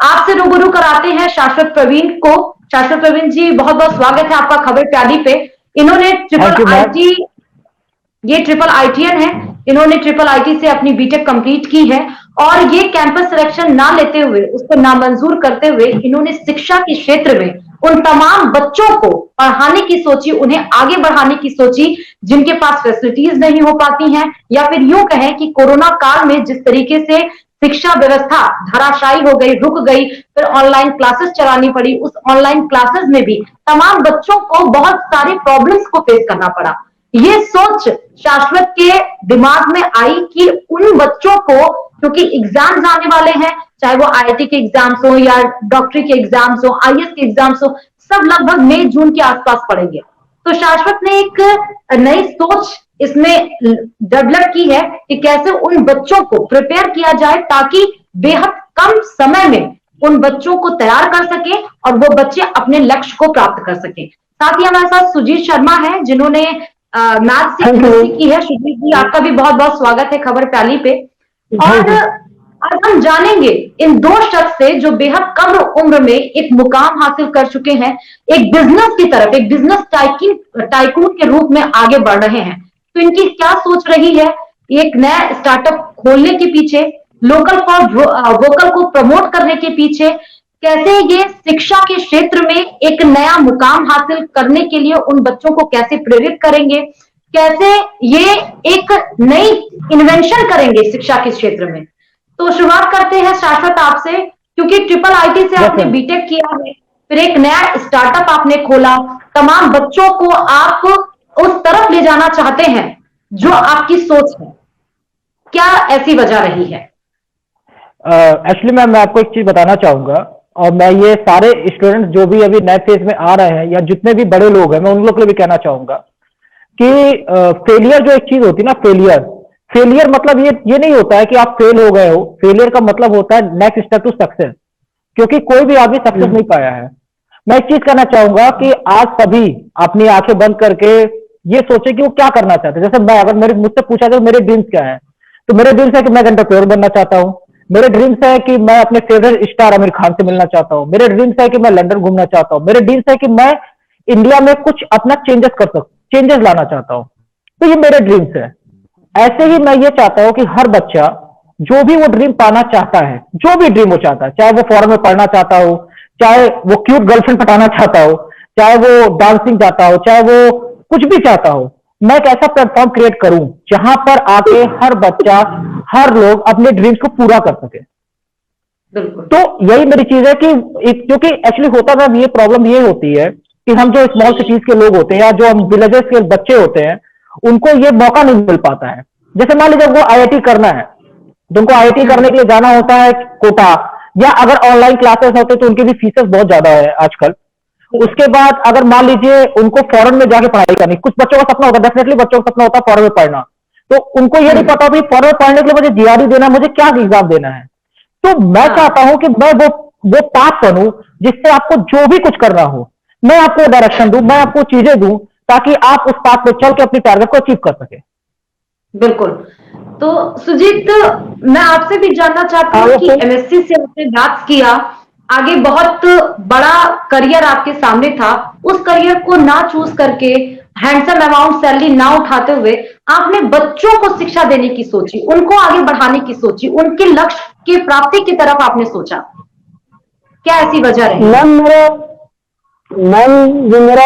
आपसे रूबरू कराते हैं शाश्वत प्रवीण को। शाश्वत प्रवीण जी, बहुत बहुत स्वागत है आपका खबर प्याली पे। इन्होंने thank triple U ma'am. IT ये ट्रिपल आईटीएन है। इन्होंने ट्रिपल आईटी से अपनी बीटेक कंप्लीट की है और ये कैंपस सिलेक्शन ना लेते हुए, उसको नामंजूर करते हुए, इन्होंने शिक्षा के क्षेत्र में उन तमाम बच्चों को पढ़ाने की सोची, उन्हें आगे बढ़ाने की सोची जिनके पास फैसिलिटीज नहीं हो पाती हैं, या फिर यूं कहें कि कोरोना काल में जिस तरीके से शिक्षा व्यवस्था धराशायी हो गई, रुक गई, फिर ऑनलाइन क्लासेस चलानी पड़ी। उस ऑनलाइन क्लासेस में भी तमाम बच्चों को बहुत सारी प्रॉब्लम्स को फेस करना पड़ा। ये सोच शाश्वत के दिमाग में आई कि उन बच्चों को, क्योंकि एग्जाम्स आने वाले हैं, चाहे वो आईआईटी के एग्जाम्स हो या डॉक्टरी के एग्जाम्स हो, आईएएस के एग्जाम्स हो, सब लगभग मई जून के आसपास पड़ेंगे। तो शाश्वत ने एक नई सोच इसमें डेवलप की है कि कैसे उन बच्चों को प्रिपेयर किया जाए ताकि बेहद कम समय में उन बच्चों को तैयार कर सके और वो बच्चे अपने लक्ष्य को प्राप्त कर सके। साथ ही हमारे साथ सुजीत शर्मा है, जिन्होंने मैथ से थैंक यू। एमएससी की है। सुजीत जी, आपका भी बहुत बहुत स्वागत है खबर प्याली पे। थैंक और यू। आज हम जानेंगे इन दो शख्स से जो बेहद कम उम्र में एक मुकाम हासिल कर चुके हैं, एक बिजनेस की तरफ, एक बिजनेस टाइकून के रूप में आगे बढ़ रहे हैं। तो इनकी क्या सोच रही है एक नया स्टार्टअप खोलने के पीछे, लोकल फॉर वोकल को प्रमोट करने के पीछे, कैसे ये शिक्षा के क्षेत्र में एक नया मुकाम हासिल करने के लिए उन बच्चों को कैसे प्रेरित करेंगे, कैसे ये एक नई इन्वेंशन करेंगे शिक्षा के क्षेत्र में। तो शुरुआत करते हैं शाश्वत आपसे, क्योंकि ट्रिपल आईटी से यस आपने मैम। बीटेक किया है, फिर एक नया स्टार्टअप आपने खोला, तमाम बच्चों को आप उस तरफ ले जाना चाहते हैं जो आपकी सोच है। क्या ऐसी वजह रही है? एक्चुअली मैम, मैं आपको एक चीज बताना चाहूंगा, और मैं ये सारे स्टूडेंट जो भी अभी नए फेज में आ रहे हैं या जितने भी बड़े लोग हैं, मैं उन लोग के लिए भी कहना चाहूंगा कि फेलियर जो एक चीज होती है ना, फेलियर फेलियर मतलब ये नहीं होता है कि आप फेल हो गए हो। फेलियर का मतलब होता है नेक्स्ट स्टेप टू सक्सेस, क्योंकि कोई भी आदमी सक्सेस नहीं पाया है। मैं एक चीज कहना चाहूंगा कि आज सभी अपनी आंखें बंद करके ये सोचे कि वो क्या करना चाहते हैं। जैसे मैं, अगर मेरे मुझसे पूछा जाए मेरे ड्रीम्स क्या है, तो मेरे ड्रीम्स है कि मैं एंटरप्रेन्योर बनना चाहता हूँ। मेरे ड्रीम्स है कि मैं अपने फेवरेट स्टार आमिर खान से मिलना चाहता हूँ। मेरे ड्रीम्स है कि मैं लंदन घूमना चाहता हूँ। मेरे ड्रीम्स है कि मैं इंडिया में कुछ अपना चेंजेस लाना चाहता हूँ। तो ये मेरे ड्रीम्स है। ऐसे ही मैं ये चाहता हूं कि हर बच्चा जो भी वो ड्रीम पाना चाहता है, जो भी ड्रीम वो चाहता है, चाहे वो फॉरेन में पढ़ना चाहता हो, चाहे वो क्यूट गर्लफ्रेंड पटाना चाहता हो, चाहे वो डांसिंग चाहता हो, चाहे वो कुछ भी चाहता हो, मैं एक ऐसा प्लेटफॉर्म क्रिएट करूं जहां पर आके हर बच्चा, हर लोग अपने ड्रीम्स को पूरा कर सके। बिल्कुल। तो यही मेरी चीज है कि क्योंकि एक्चुअली होता है, ये प्रॉब्लम ये होती है कि हम जो स्मॉल सिटीज के लोग होते हैं या जो हम विलेजेस के बच्चे होते हैं, उनको ये मौका नहीं मिल पाता है। जैसे मान लीजिए उनको आईआईटी करना है, तो उनको आईआईटी करने के लिए जाना होता है कोटा, या अगर ऑनलाइन क्लासेस होते तो उनकी भी फीसेस बहुत ज्यादा है आजकल। उसके बाद अगर मान लीजिए उनको फॉरेन में जाके पढ़ाई करनी, कुछ बच्चों का सपना होता है, डेफिनेटली बच्चों का सपना होता है फॉरेन में पढ़ना, तो उनको ये नहीं पता भी फॉरेन में पढ़ने के लिए मुझे जीआरई देना है, मुझे क्या एग्जाम देना है। तो मैं चाहता हूं कि मैं वो पाथ बनूं जिससे आपको जो भी कुछ करना हो, मैं आपको डायरेक्शन दूं, मैं आपको चीजें दूं, ताकि आप उस पाथ पे चल के अपनी टारगेट को अचीव कर सके। बिल्कुल। तो सुजीत, मैं आपसे भी जानना चाहती हाँ हूँ वो कि एमएससी से आपने बात किया, आगे बहुत बड़ा करियर आपके सामने था, उस करियर को ना चूज करके, हैंडसम अमाउंट सैलरी ना उठाते हुए, आपने बच्चों को शिक्षा देने की सोची, उनको आगे बढ़ाने की सोची, उनके लक्ष्य की प्राप्ति की तरफ आपने सोचा। क्या ऐसी वजह रही है? मैम मेरा मैम जो मेरा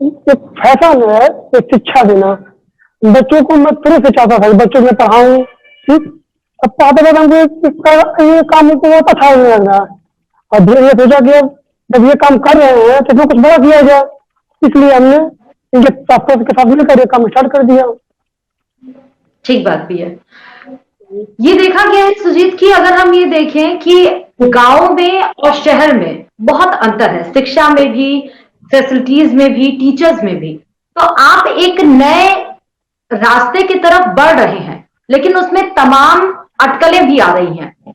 एक फैशन है, एक शिक्षा देना। बच्चों को मैं शुरू से चाहता था कि बच्चों में पढ़ाऊं, ठीक। अब पापा दादा मुझे ये काम को बहुत अच्छा नहीं लग रहा है। और धीरे धीरे सोचा कि अब जब ये काम कर रहे हैं तो इसमें कुछ बड़ा किया जाए, इसलिए हमने इनके पापा के साथ मिलकर ये काम स्टार्ट कर दिया। ठीक बात भी है। ये देखा गया है सुजीत की, अगर हम ये देखें कि गांव में और शहर में बहुत अंतर है, शिक्षा में भी, फैसिलिटीज में भी, टीचर्स में भी। तो आप एक नए रास्ते की तरफ बढ़ रहे हैं, लेकिन उसमें तमाम अटकलें भी आ रही हैं।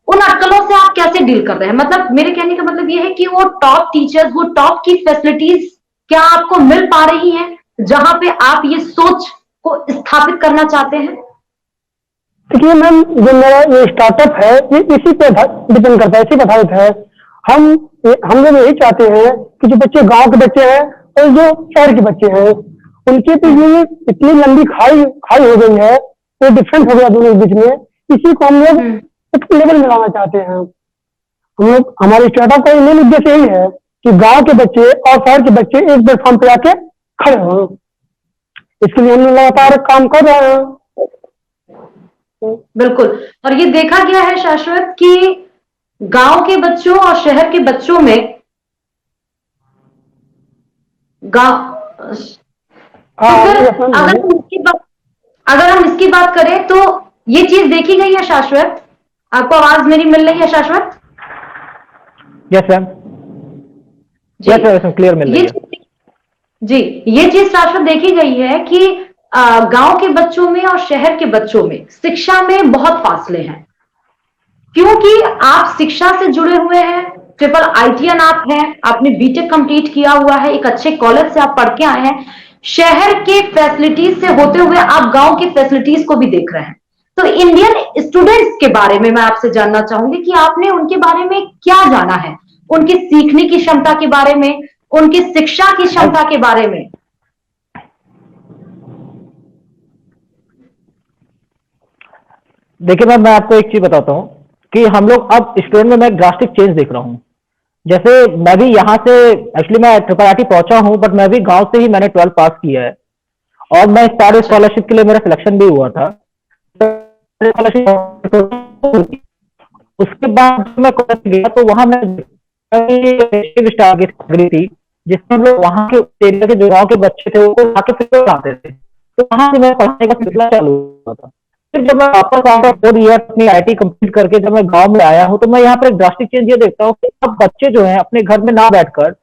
उन अटकलों से आप कैसे डील कर रहे हैं? मतलब मेरे कहने का मतलब ये है कि वो टॉप टीचर्स, वो टॉप की फैसिलिटीज क्या आपको मिल पा रही हैं जहां पे आप ये सोच को स्थापित करना चाहते हैं? देखिए मैम, जो मेरा ये स्टार्टअप है ये इसी पे डिपेंड करता है, इसी पे आधारित है। हम हम लोग यही चाहते हैं कि जो बच्चे गांव के बच्चे हैं और जो शहर के बच्चे हैं उनके पे ये इतनी लंबी खाई खाई हो गई है, वो डिफरेंस हो गया दोनों के बीच में, इसी को हम लोग एक लेवल में लाना चाहते हैं। हम लोग, हमारे स्टार्टअप का मेन उद्देश्य यही है कि गांव के बच्चे और शहर के बच्चे एक प्लेटफॉर्म पे आके खड़े हों। इसके लिए हम लोग लगातार काम कर रहे हैं। बिल्कुल। और ये देखा गया है शाश्वत कि गांव के बच्चों और शहर के बच्चों में गांव अगर हम इसकी बात करें तो ये चीज देखी गई है शाश्वत। आपको आवाज मेरी मिल रही है Shashwat? Yes ma'am, yes ma'am, clear मिल रही है जी। ये चीज शाश्वत देखी गई है कि गांव के बच्चों में और शहर के बच्चों में शिक्षा में बहुत फासले हैं, क्योंकि आप शिक्षा से जुड़े हुए हैं, ट्रिपल आईटीएन आप हैं, आपने बीटेक कंप्लीट किया हुआ है, एक अच्छे कॉलेज से आप पढ़ के आए हैं, शहर के फैसिलिटीज से होते हुए आप गांव के फैसिलिटीज को भी देख रहे हैं। तो इंडियन स्टूडेंट्स के बारे में मैं आपसे जानना चाहूंगी कि आपने उनके बारे में क्या जाना है, उनकी सीखने की क्षमता के बारे में, उनकी शिक्षा की क्षमता के बारे में। देखिए मैम, मैं आपको एक चीज बताता हूँ कि हम लोग अब स्टूडेंट में मैं ड्रास्टिक चेंज देख रहा हूँ। जैसे मैं भी यहाँ से, एक्चुअली मैं ट्रिपल आईटी पहुंचा हूँ, बट मैं भी गांव से ही मैंने 12 पास किया है और मैं सारे स्कॉलरशिप के लिए मेरा सिलेक्शन भी हुआ था। उसके बाद मैं कॉलेज गया तो वहां मैं थी, जिसमें हम लोग वहां के एरिया के जो गाँव के बच्चे थे वो आके फिर आते थे, तो वहां से मैं पढ़ने का सिलसिला चालू हुआ था। फिर जब मैं वापस आया 4 ईयर अपनी आईटी कंप्लीट करके जब मैं गांव में आया हूं तो मैं यहाँ पर एक ड्रास्टिक चेंज ये देखता हूँ कि अब बच्चे जो हैं अपने घर में ना बैठकर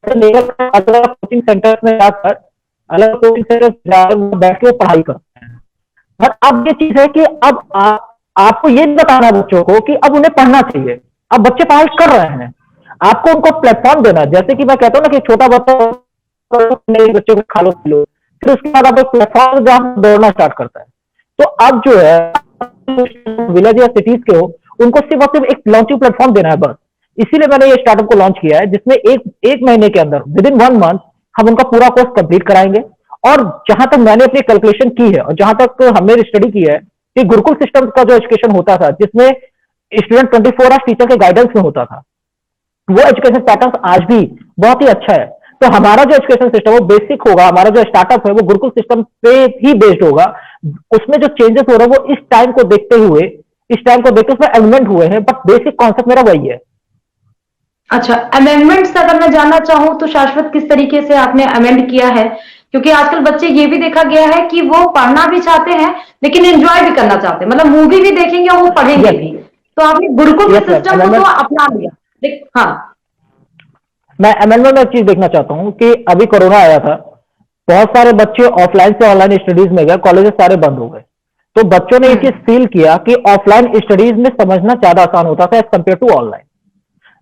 अलग अलग कोचिंग सेंटर्स में जाकर अलग कोचिंग सेंटर्स जाकर बैठ के पढ़ाई करते हैं। बट अब ये चीज है कि अब आपको ये बताना है बच्चों को कि अब उन्हें पढ़ना चाहिए। अब बच्चे पढ़ाई कर रहे हैं, आपको उनको प्लेटफॉर्म देना। जैसे कि मैं कहता हूँ ना कि छोटा बच्चा नए बच्चों को खा लो पी लो, फिर उसके बाद आप एक प्लेटफॉर्म जहां दौड़ना स्टार्ट करता है। तो अब जो है विलेज या सिटीज के हो उनको सिर्फ और सिर्फ एक लॉन्चिंग प्लेटफॉर्म देना है बस। इसीलिए मैंने ये स्टार्टअप को लॉन्च किया है, जिसमें एक महीने के अंदर विद इन 1 मंथ हम उनका पूरा कोर्स कंप्लीट कराएंगे। और जहां तक मैंने अपनी कैलकुलेशन की है और जहां तक हमने स्टडी की है कि गुरुकुल सिस्टम का जो एजुकेशन होता था जिसमें स्टूडेंट 24 आवर्स टीचर के गाइडेंस में होता था, वो एजुकेशन पैटर्न आज भी बहुत ही अच्छा है। तो हमारा जो एजुकेशन सिस्टम वो बेसिक होगा, हमारा जो स्टार्टअप है वो गुरुकुल सिस्टम पे ही बेस्ड होगा। उसमें जो चेंजेस हो रहे हैं वो इस टाइम को देखते हुए उसमें अमेंडमेंट हुए हैं, बट बेसिक कॉन्सेप्ट मेरा वही है। अच्छा, अमेंडमेंट्स अगर मैं जानना चाहूं तो शाश्वत किस तरीके से आपने अमेंड किया है? क्योंकि आजकल बच्चे ये भी देखा गया है कि वो पढ़ना भी चाहते हैं लेकिन एंजॉय भी करना चाहते हैं, मतलब मूवी भी देखेंगे और वो पढ़ेंगे भी। तो आपने गुरुकुल के सिस्टम को तो अपना लिया। हाँ, मैं अमेंडमेंट में एक चीज देखना चाहता हूं कि अभी कोरोना आया था, बहुत सारे बच्चे ऑफलाइन से ऑनलाइन स्टडीज में गए, कॉलेजेस सारे बंद हो गए, तो बच्चों ने ये चीज फील किया कि ऑफलाइन स्टडीज में समझना ज्यादा आसान होता था एज कम्पेयर टू ऑनलाइन।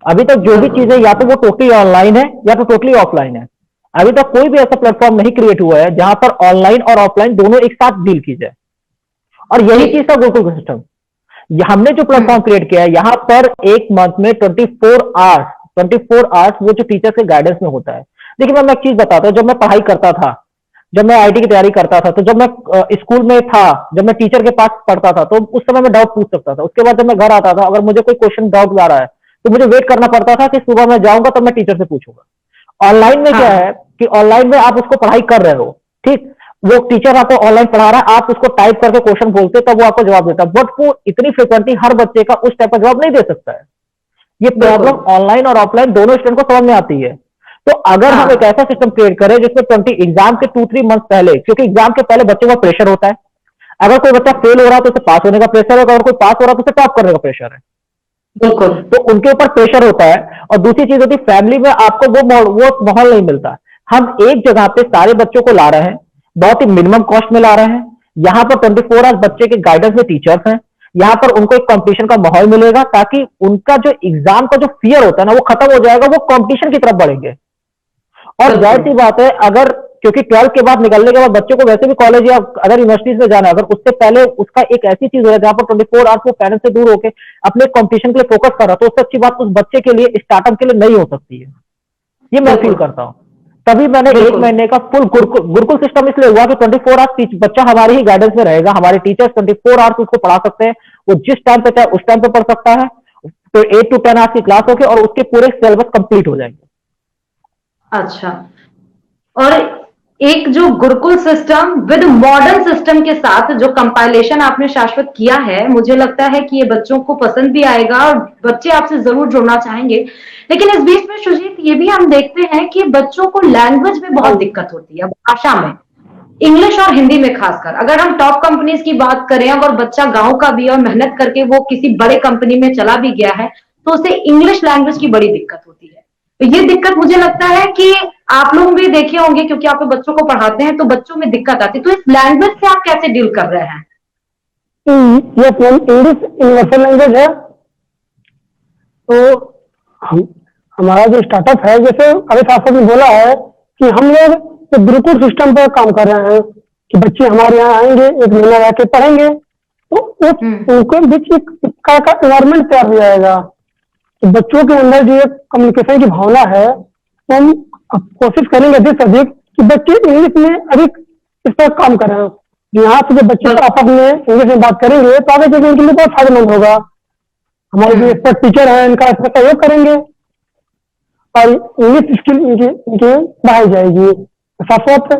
अभी तक जो भी चीजें या तो वो टोटली ऑनलाइन है या तो टोटली ऑफलाइन है। अभी तक कोई भी ऐसा प्लेटफॉर्म नहीं क्रिएट हुआ है जहां पर ऑनलाइन और ऑफलाइन दोनों एक साथ डील की जाए, और यही चीज था गुरुकुल सिस्टम। हमने जो प्लेटफॉर्म क्रिएट किया है यहां पर एक मंथ में 24 आवर्स वो जो टीचर के गाइडेंस में होता है। देखिए मैं एक चीज बताता हूँ, जब मैं पढ़ाई करता था, जब मैं आईटी की तैयारी करता था, तो जब मैं स्कूल में था, जब मैं टीचर के पास पढ़ता था तो उस समय मैं डाउट पूछ सकता था। उसके बाद जब मैं घर आता था, अगर मुझे कोई क्वेश्चन डाउट आ रहा है तो मुझे वेट करना पड़ता था कि सुबह मैं जाऊंगा तो मैं टीचर से पूछूंगा। ऑनलाइन में क्या है कि ऑनलाइन में आप उसको पढ़ाई कर रहे हो, ठीक, वो टीचर आपको ऑनलाइन पढ़ा रहा है, आप उसको टाइप करके क्वेश्चन बोलते तब वो आपको जवाब देता है, बट वो इतनी फ्रिक्वेंटली हर बच्चे का उस टाइप का जवाब नहीं दे सकता है। ये प्रॉब्लम ऑनलाइन और ऑफलाइन दोनों स्टूडेंट को समझ में आती है। तो अगर हम एक ऐसा सिस्टम क्रिएट करें जिसमें 20 एग्जाम के 2-3 मंथ पहले, क्योंकि एग्जाम के पहले बच्चों का प्रेशर होता है, अगर कोई बच्चा फेल हो रहा है तो उसे पास होने का प्रेशर है, अगर कोई पास हो रहा है तो उसे टॉप करने का प्रेशर है। बिल्कुल। तो उनके ऊपर प्रेशर होता है। और दूसरी चीज होती है, फैमिली में आपको वो माहौल नहीं मिलता। हम एक जगह पे सारे बच्चों को ला रहे हैं, बहुत ही मिनिमम कॉस्ट में ला रहे हैं। यहां पर 24 आवर्स बच्चे के गाइडेंस में टीचर्स हैं, यहां पर उनको एक कंपटीशन का माहौल मिलेगा ताकि उनका जो एग्जाम का जो फियर होता है ना वो खत्म हो जाएगा, वो कंपटीशन की तरफ बढ़ेंगे। और जाहिर सी बात है, अगर क्योंकि 12th के बाद निकलने के बाद बच्चे को वैसे भी कॉलेज या अदर यूनिवर्सिटीज में जाना है, अगर उससे पहले उसका एक ऐसी चीज हो जाए जहां पर 24 आवर्स वो पेरेंट्स से दूर होकर अपने कंपटीशन के लिए फोकस कर रहा, तो उससे अच्छी बात उस बच्चे के लिए स्टार्टअप के लिए नहीं हो सकती है। ये मैं फील करता हूँ। तभी मैंने 1 महीने का फुल गुरुकुल सिस्टम इसलिए हुआ कि 24 आवर्स बच्चा हमारी ही गाइडेंस में रहेगा, हमारे टीचर्स 24 आवर्स उसको पढ़ा सकते हैं, वो जिस टाइम पे चाहे उस टाइम पे पढ़ सकता है, तो 8 to 10 आवर्स की क्लास होगी और उसके पूरे सिलेबस कंप्लीट हो जाएंगे। अच्छा, और एक जो Gurukul system with modern system के साथ जो कंपाइलेशन आपने शाश्वत किया है, मुझे लगता है कि ये बच्चों को पसंद भी आएगा और बच्चे आपसे जरूर जुड़ना चाहेंगे। लेकिन इस बीच में सुजीत, ये भी हम देखते हैं कि बच्चों को लैंग्वेज में बहुत दिक्कत होती है, भाषा में, इंग्लिश और हिंदी में खासकर। अगर हम टॉप कंपनीज की बात करें, अगर बच्चा गांव का भी और मेहनत करके वो किसी बड़े कंपनी में चला भी गया है, तो उसे इंग्लिश लैंग्वेज की बड़ी दिक्कत होती है। तो ये दिक्कत मुझे लगता है कि आप लोग भी देखे होंगे, क्योंकि आप बच्चों को पढ़ाते हैं, तो बच्चों में दिक्कत आती है। तो इस लैंग्वेज से आप कैसे डील कर रहे हैं? ये इंग्लिश यूनिवर्सल लैंग्वेज है। तो हमारा जो स्टार्टअप है, जैसे अभी साहब ने बोला है कि हम लोग तो गुरुकुल सिस्टम पर काम कर रहे हैं कि बच्चे हमारे यहाँ आएंगे, 1 महीना रह के पढ़ेंगे, तो उनके बीच एक एनवायरमेंट तैयार हो जाएगा। तो बच्चों के अंदर जो एक कम्युनिकेशन की भावना है, तो हम कोशिश करेंगे अधिक से अधिक कि बच्चे इंग्लिश में अधिक इस पर काम करें। यहाँ से जब बच्चे आपस में इंग्लिश में बात करेंगे तो आगे चलकर उनके लिए बहुत फायदेमंद होगा। हमारे जो एक्सपर्ट टीचर हैं, इनका इसमें सहयोग करेंगे और इंग्लिश स्किल इनकी बढ़ाई जाएगी। साफ साफ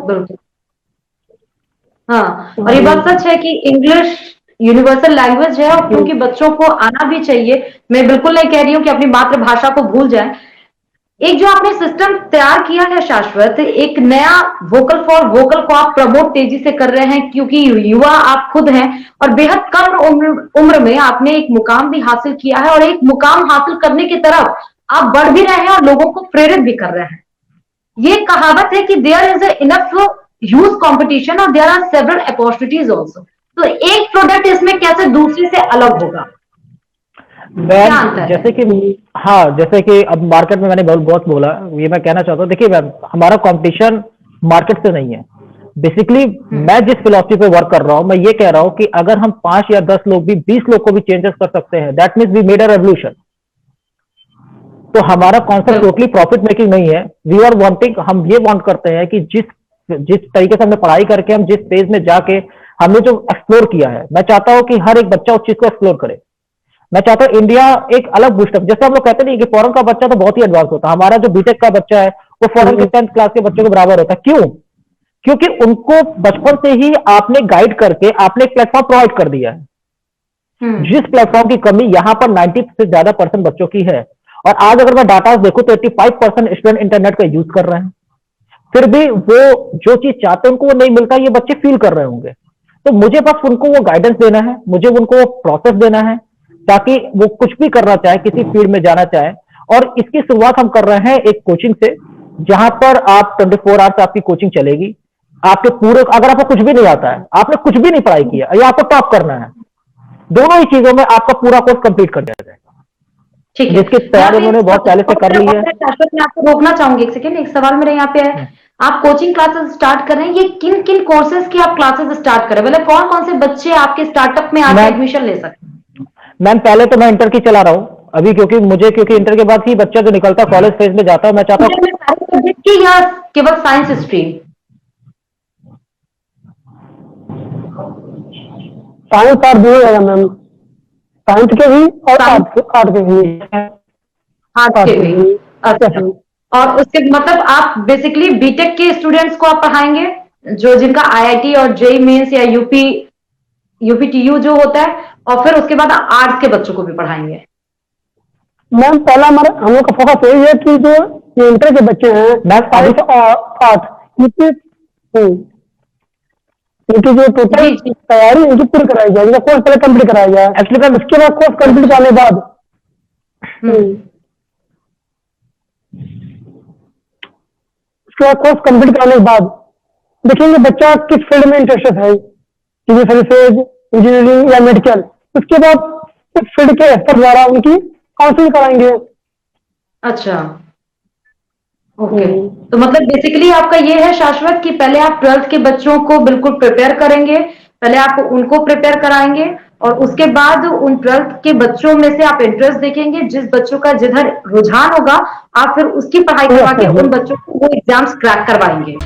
हाँ, और ये बात सच है कि इंग्लिश यूनिवर्सल लैंग्वेज है, और क्योंकि बच्चों को आना भी चाहिए। मैं बिल्कुल नहीं कह रही हूँ कि अपनी मातृभाषा को भूल जाएं। एक जो आपने सिस्टम तैयार किया है शाश्वत, एक नया वोकल फॉर वोकल को आप प्रमोट तेजी से कर रहे हैं, क्योंकि युवा आप खुद हैं और बेहद कम उम्र में आपने एक मुकाम भी हासिल किया है, और एक मुकाम हासिल करने की तरफ आप बढ़ भी रहे हैं और लोगों को प्रेरित भी कर रहे हैं। ये कहावत है कि there is enough huge competition और there are several opportunities also. तो एक प्रोडक्ट इसमें कैसे दूसरे से अलग होगा? मैम जैसे कि हाँ, जैसे कि अब मार्केट में मैंने बहुत बोला, ये मैं कहना चाहता हूँ। देखिए मैम, हमारा कंपटीशन मार्केट से नहीं है। बेसिकली मैं जिस फिलॉसफी पे वर्क कर रहा हूँ, मैं ये कह रहा हूँ कि अगर हम 5 या 10 लोग भी 20 लोग को भी चेंजेस कर सकते हैं, that means we made a revolution. तो हमारा कॉन्सेप्ट टोटली प्रॉफिट मेकिंग नहीं है। वी आर वांटिंग, हम ये वांट करते हैं कि जिस तरीके से हमने पढ़ाई करके हम जिस फेज में जाके हमने जो एक्सप्लोर किया है, मैं चाहता हूं कि हर एक बच्चा उस चीज को एक्सप्लोर करे। मैं चाहता हूं इंडिया एक अलग बूस्टअप, जैसे हम लोग कहते नहीं कि फॉरेन का बच्चा तो बहुत ही एडवांस होता है, हमारा जो बीटेक का बच्चा है वो फॉरेन के 10th क्लास के बच्चों के बराबर होता है। क्यों? क्योंकि उनको बचपन से ही आपने गाइड करके आपने एक प्लेटफॉर्म प्रोवाइड कर दिया है, जिस प्लेटफॉर्म की कमी यहां पर 90 से ज्यादा % बच्चों की है। और आज अगर मैं डाटा देखूं तो 85% स्टूडेंट इंटरनेट का यूज कर रहे हैं, फिर भी वो जो चीज चाहते हैं उनको वो नहीं मिलता, ये बच्चे फील कर रहे होंगे। तो मुझे बस उनको वो गाइडेंस देना है, मुझे उनको वो प्रोसेस देना है, ताकि वो कुछ भी करना चाहे, किसी फील्ड में जाना चाहे। और इसकी शुरुआत हम कर रहे हैं एक कोचिंग से, जहां पर आप 24 आवर्स आपकी कोचिंग चलेगी। आपके पूरे, अगर आपको कुछ भी नहीं आता है, आपने कुछ भी नहीं पढ़ाई किया या आपको टॉप करना है, दोनों ही चीजों में आपका पूरा कोर्स कंप्लीट कर दिया जाएगा। ठीक है, जिसकी तैयारी उन्होंने बहुत पहले से कर ली है। मैं आपको रोकना चाहूंगी एक सेकेंड, एक सवाल मेरे यहाँ पे है। आप कोचिंग क्लासेस स्टार्ट कर रहे हैं, ये किन किन कोर्सेज की आप क्लासेस स्टार्ट कर रहे हैं? मतलब कौन कौन से बच्चे आपके स्टार्टअप में आके एडमिशन ले सकते हैं? मैम पहले तो मैं इंटर की चला रहा हूँ अभी, क्योंकि इंटर के बाद ही बच्चा जो निकलता है कॉलेज फेज में जाता है। मैं चाहता हूँ सारे सब्जेक्ट की या केवल साइंस स्ट्रीम? साइंस आर्ट भी होगा मैम, साइंस के भी और आर्ट के भी। आर्ट के भी, अच्छा। और उसके मतलब आप बेसिकली बीटेक के स्टूडेंट्स को आप पढ़ाएंगे, जो जिनका आईआईटी और जेईई मेंस या यूपीटीयू जो होता है, और फिर उसके बाद आर्ट्स के बच्चों को भी पढ़ाएंगे? मैम पहला हमारा हम लोग का फोकस यही है कि जो इंटर के बच्चे हैं साइंस और आर्ट, इनकी जो टोटल तैयारी इनकी पूरी कराई जाए, इनका कोर्स पहले कंप्लीट कराया जाए। एक्चुअली मैम उसके बाद कोर्स कंप्लीट करने के बाद कोर्स कंप्लीट करने के बाद देखेंगे बच्चा किस फील्ड में इंटरेस्टेड है, सिविल सर्विसेज, इंजीनियरिंग या मेडिकल। उसके बाद उस फील्ड के एक्सपर्ट द्वारा उनकी काउंसलिंग कराएंगे। अच्छा, ओके, तो मतलब बेसिकली आपका ये है शाश्वत कि पहले आप 12th के बच्चों को बिल्कुल प्रिपेयर करेंगे, पहले आप उनको प्रिपेयर कराएंगे और उसके बाद उन 12th के बच्चों में से आप इंटरेस्ट देखेंगे, जिस बच्चों का जिधर रुझान होगा आप फिर उसकी पढ़ाई करवा के उन बच्चों को वो एग्जाम्स क्रैक करवाएंगे।